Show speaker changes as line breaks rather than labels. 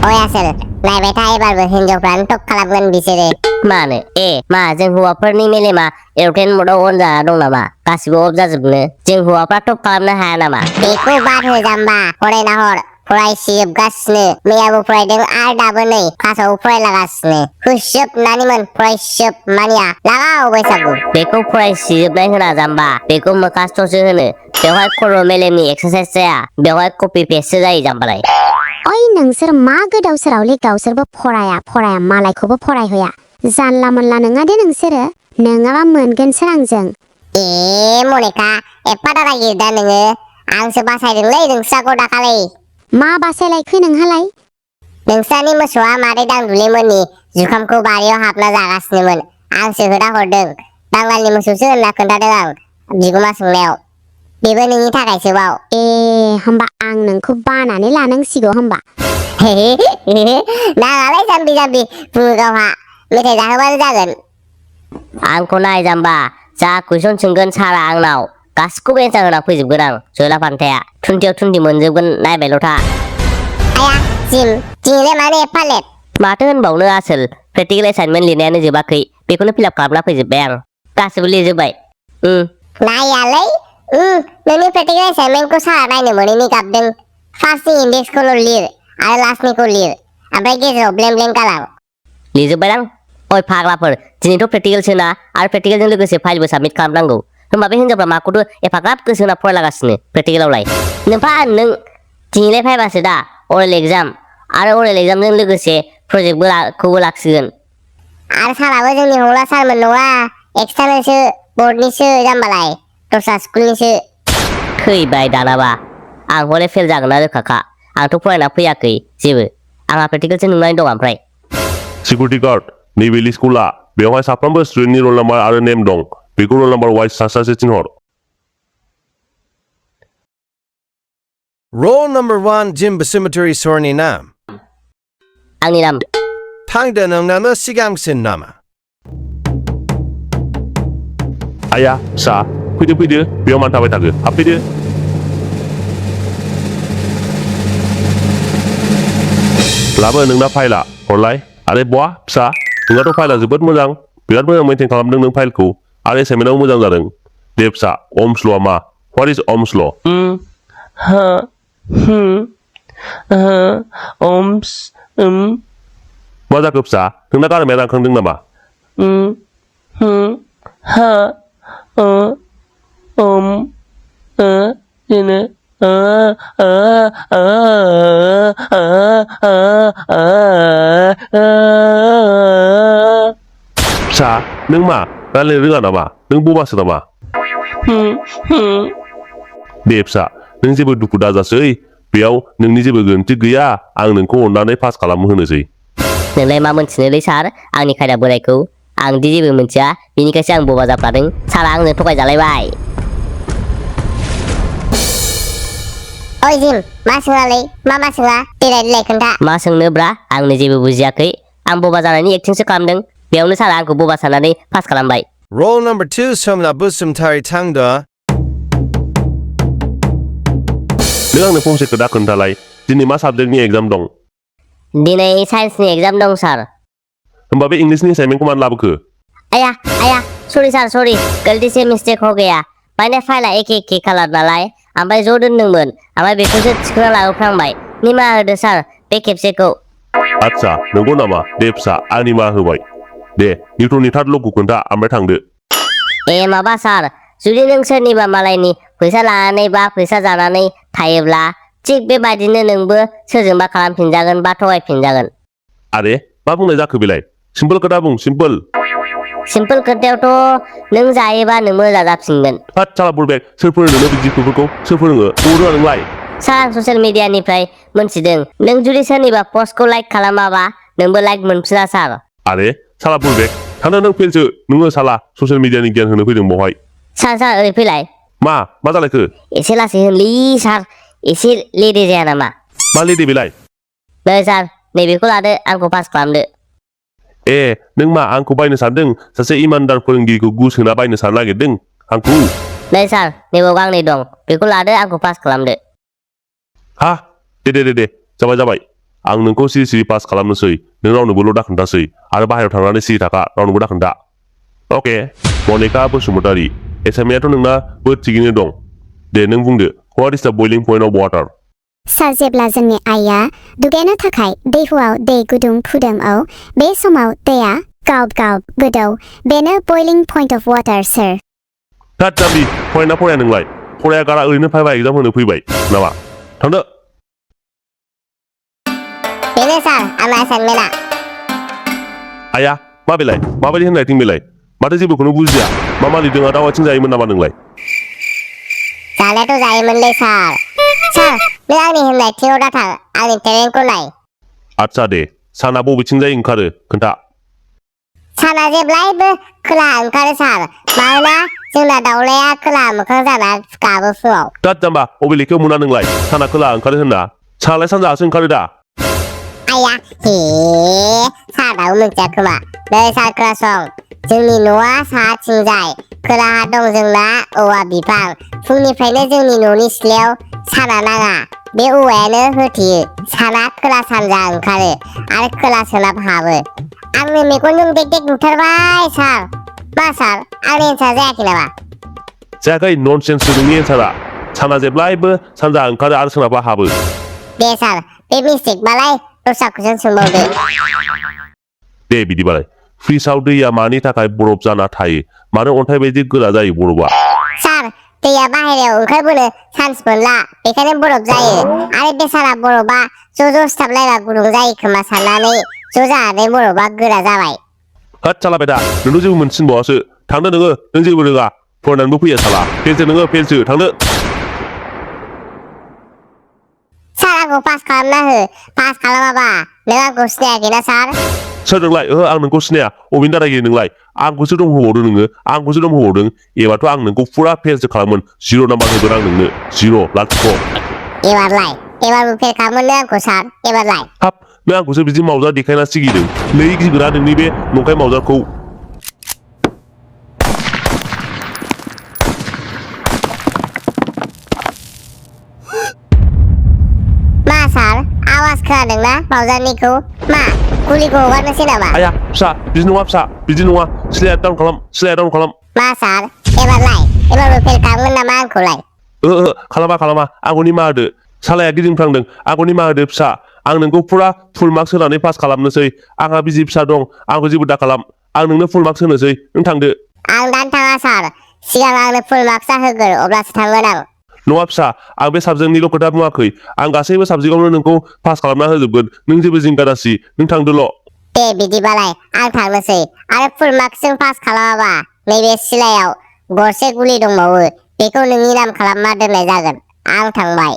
ओइ आसोल नायबाय था एबारबो हिनजावफ्रानो टप खालामगोन बिसोरो
मानो मा जों हौवाफोरनि मेलेमा एर'प्लेन मडआव अन जाना दं नामा गासिबो अफ जाजोबनो जों हौवाफ्रा टप खालामनो हाया नामा
बेखौ बाद हो जाम्बा फरायना हर फरायसिजोबगासिनो मैयाबो फरायदों आरो दाबो नै क्लासाव फरायलागासिनो होसोबनानैमोन फरायसोब मानिया लागाव बैसागु
बेखौ फरायसिजोबनाय होना जाम्बा बेखौ मोखास्थ'सो होनो बेवहाय खर' मेलेमनि एक्सारसाइज जाया बेवहाय कपि पेस्टसो जायो जाम्बालाय
ओइ नोंसोर मा गोदाव सोरावलै गावसोरबो फराया मालायखौबो फरायहोया जानला मोनला नङा दे नोंसोरो नङाबा मोनगोनसो आंजों
ए मनिका एफा दादा गिरदा नोङो आंसो बासायदोंलै नोंस्राखौ दाखालै
मा बासायलायखो नोंहालाय
नोंस्रानि मोसौआ मादै दांदुलिमोननि जुखामखौ बारियाव हाबना जागासिनोमोन आंसो होदा हरदों बांगालनि मोसौसो होनना खोन्थादों आं बिगुमा सोंनायाव बेबो नोंनि थाखायसो बाव
होमबा आं नोंखौ बानानै लानांसिगौ होमबा
नाङालै जाम्बि बुङो गावहा मेथाइ जाहोबानो जागोन
आंखौ नाय जाम्बा जा कुइसन सोंगोन सारा आंनाव गासिखौबो एन्सार होना फैजोबगोन आं जोला फान्थाया थुन्थियाव थुन्थि मोनजोबगोन नायबायल' था
आया जिम दिनैलाय मानो एफा लेट
माथो होनबावनो आसोल प्रेक्टिकेल एसाइनमेन्ट लिरनायानो जोबाखै बेखौनो फिलाप खालामना फैजोब्बाय आं गासिबो लिरजोब्बाय
नायालै नोंनि प्रेक्टिकेल एसाइनमेन्टखौ सारा नायनो मोनैनि गाबदों फार्स्टनि इन्डेक्सखौल' लिर आरो लास्टनिखौ लिर ओमफ्राय गेजेराव ब्लें ब्लें गालां
लिरजोब्बाय आं ओइ फाग्लाफोर दिनैथ' प्रेक्टिकेलसोना आरो प्रेक्टिकेलजों लोगोसे फाइलबो साबमिट खालामनांगौ होमबा बे हिनजावफ्रा माखौथ' एफाग्राब गोसो होना फरायलागासिनो प्रेक्टिकेलावलाय नों दिनैलाय फायबासो दा अरेल एग्जाम आरो अरेल एग्जामजों लोगोसे प्रजेक्टखौबो लाखिगोन
आरो साराबो जोंनि हौला सारमोन नङा एक्सटार्नेलसो बर्डनिसो जाम्बालाय दस्रा स्कुलनिसो
थैबाय दानाबा आं हले फेल जागोन ना रोखाखा आंथ' फरायना फैयाखै जेबो आंहा प्रेक्टिकेलसो नुनानै दं ओमफ्राय
सिकिउरिटि गार्ड नैबे लिस्टखौला बेवहाय साफ्रोमबो स्टुडेन्टनि रोल नाम्बार आरो नेम दं बेखौ रोल नाम्बार वाइज सासे थिनहर
Roll number 1 Jim Basumaturi Sorni Nam.
आंनि नाम
Tangda nang nama sigamsin nama.
आया फिसा फैदो बेयाव मानो थाबाय थाखो हाबफैदो लाबो नोंना फाइला हरलाय आरे बहा फिसा नोंनाथ' फाइला जोबोद मोजां बिराद मोजां मेनटेन खालामदों नों फाइलखौ आरो एसाइनमेन्टआव मोजां जादों दे फिसा अहम्स ल'आ मा व्हाट इज अहम्स ल
ओम्स
मा जाखो फिसा नोंना गारामाया रानखांदों नामा फिसा नों मा रायलायनो रोङा नामा नों बबासो नामा दे फिसा नों जेबो दुखु दाजासै बेयाव नोंनि जेबो गोरोन्थि गैया आं नोंखौ अननानै पास खालामहोनोसै
नोंलाय मा मोनथिनोलै सार आंनि खायदा बोरायखौ आं दि जेबो मोनथिया बिनिखायसो आं बबा जाफ्लादों सारा आंजों थगायजालायबाय
ओइ जिम मा सोङालै मा सोङा देलाय खोन्था
मा सोंनोब्रा आंनो जेबो बुजियाखै आं बबा जानायनि एक्टिंसो खालामदों बेयावनो सारा आंखौ बबा साननानै पास खालामबाय
Roll number 2 Somna Busumtari Tangda.
नों आंनो फंसे खोथा खोन्थालाय दिनै मा साबजेक्टनि एग्जाम दं
दिनै साइन्सनि एग्जाम दं सार
होमबा बे इंलिसनि एसाइनमेन्टखौ मानो लाबोखो
आया सरि सार सरि गलती से मिस्टेक हो गया माने फाइला एखे कालार नालाय ओमफ्राय ज' दोनदोंमोन ओमफ्राय बेखौसो थिखोना लाबोफ्लांबाय निमाहा होदो सार बे खेबसेखौ
आच्छा नंगौ नामा दे फिसा आं निमाहा होबाय दे निउटननि थार्ड ल'खौ खोन्था ओमफ्राय थांदो
ए माबा सार जुदि नों सोरनिबा मालायनि फैसा लानानै बा फैसा जानानै थायोब्ला थिग बेबायदिनो नोंबो सोरजोंबा खालामफिनजागोन बा थगायफिनजागोन
आरे मा बुंनाय जाखो बेलाय सिम्पोल खोथा बुं सिम्पोल
खोथायावथ' नों जायोबा नोंबो जाजाफिनगोन
हात साला बुरबेक सोर फोरोंनो नों बिदि खोथाफोरखौ सोर फोरोङो रोङा नोंलाय
सार ससियेल मिडियानिफ्राय मोनथिदों नों जुदि सोरनिबा पस्टखौ लाइक खालामाबा नोंबो लाइक मोनफिना सार
आरे साला बुरबेक थांना नों फेलसो नोङो साला ससियेल मिडियानि गियान होनो फैदों बावहाय
सार ओरै फैलाय
मा जालायखो
एसे लासै होनलै सार एसे लेदे जाया नामा
मा लेदे बेलाय
नै सार नैबेखौ लादो आंखौ पास खालामदो
ए नों मा आंखौ बायनो सानदों सासे इमानदार फोरोंगिरिखौ गुस होना बायनो साननो नागिरदों आंखौ
नै सार नैबाव गांनै दं बेखौ लादो आंखौ पास खालामदो
हा दे जाबाय आं नोंखौ सिरि सिरि पास खालामनोसै नों रावनोबोल' दाखोन्थासै आरो बाहेरायाव थांनानै सिरि थाखा रावनोबो दाखोन्था अके मनिका बसुमतारी एसाइनमेन्टआथ' नोंनाबो थिगैनो दं दे नों बुंदो व्हाट इज द बइलिं पइन्ट अफ वाटार
सार जेब्ला जोंनि आइया दुगैनो थाखाय दैहुआव दै गुदुं फुदों बे समाव दैया गाव गोदौ बेनो बइलिं पइन्ट अफ वाटार सार
थाट जाम्बि फरायना फराया नोंलाय फराया गारा ओरैनो फायबा एग्जाम होनो फैबाय नामा थांदो
बेनो सार आंना एसाइनमेन्टआ
आया मा बेलाय माबायदि हेन्डराइटिं बेलाय माथो जेबोखौनो बुजिया मा लिरदों दाउ आथिं जायोमोन नामा नोंलाय
जानायाथ' जायोमोनलै सार नों आंनि हेन्डराइटिंआव दाथां आंनि टेलेन्टखौ नाय
आदसा दे साना बबेथिंजाय ओंखारो खोन्था
साना जेब्लायबो खोलाहा ओंखारो सार मानोना जोंना दाउलाया खोलाहा मोखां जाना गाबो फुङाव
थाट जाम्बा बबे लेखायाव मोना नोंलाय साना खोलाहा ओंखारो होनना सानालाय सानजाहासो ओंखारो दा
आया हे साराबो मोनथिया खोमा नै सार खोनासं जोंनि न'आ साहाथिंजाय खोलाहा दं जोंना औवा बिफां फुंनिफ्रायनो जोंनि न'नि सिथ्लायाव साना नाङा बे औवायानो होथेयो साना खोला सानजा ओंखारो आरो खोला सोनाब हाबो आंनि मेगनजों देख देख नुथारबाय सार मा सार आंनि एन्सार जायाखै नामा
जायाखै ननसेन्स नोंनि एन्सारा साना जेब्लायबो सानजा ओंखारो आरो सोनाबा हाबो
दे सार बे मिस्टेकबालाय दस्रा कुइसन सोंबावदो
दे बिदिबालाय फ्रिजआव दैया मानि थाखाय बरफ जाना थायो मानो अन्थाइ बायदि गोरा जायो बरफआ
सार दैया बाहेरायाव ओंखारबोनो चान्स मोनला बेखायनो बरफ जायो आरो बेसारा बरफआ ज' सिथाबलायबा गुदुं जायो खोमा साननानै ज' जानानै बरफआ गोरा जाबाय
होद साला बेटा नोंथ' जेबो मोनथिनबावासो थांदो नोङो नों जेबो रोङा फरायनानैबो फैया साला फेलसो नोङो फेलसो थांदो
सार आंखौ पास खालामना हो पास खालामाबा नों आंखौ सिनायाखैना सार
सोर नोंलाय आं नोंखौ सिनाया अबेनि दारायो नोंलाय आंखौसो दम होबावदों एबारथ' आं नोंखौ फुरा फेलसो खालामोन 0 नाम्बार होगोन आं नोंनो 0 लाथिख'
एबारबो फेल खालामोन नों आंखौ सार एबारलाय
हाब नों आंखौसो बिदि मावजा देखायना सिगिदों नै गिगोना नोंनि बे नंखाय मावजाखौ
मा सार आवाज खोनादोंना मावजानिखौ मा गुलिखौ हगारनोसै नामा
आया फिसा बिदि नङा फिसा बिदि नङा स्लेयार डाउन खालाम
मा सार एबारबो फेल खालामगोन नामा आंखौलाय
खालामा आंखौ निमाहा होदो सालाया गिदिंफ्रांदों आंखौ निमाहा होदो फिसा आं नोंखौ फुरा फुल मार्क्स होनानै पास खालामनोसै आंहा बिसि फिसा दं आंखौ जेबो दा खालाम आं नोंनो फुल मार्क्स होनोसै नों थांदो
आं दानो थाङा सार सिगां आंनो फुल मार्क्सआ होगोर अब्लासो थांगोन आं
नङा फिसा आं बे साबजेक्टनिल' खोथा बुङाखै आं गासैबो साबजेक्टआवनो नोंखौ पास खालामना होजोबगोन नों जेबो जिंगा दासि नों थांदोल'
दे बिदिबालाय आं थांनोसै आरो फुल मार्क्सजों पास खालामाबा नैबे सिलायाव गरसे गुलि दंबावो बेखौ नोंनि नाम खालामना दोननाय जागोन आं थांबाय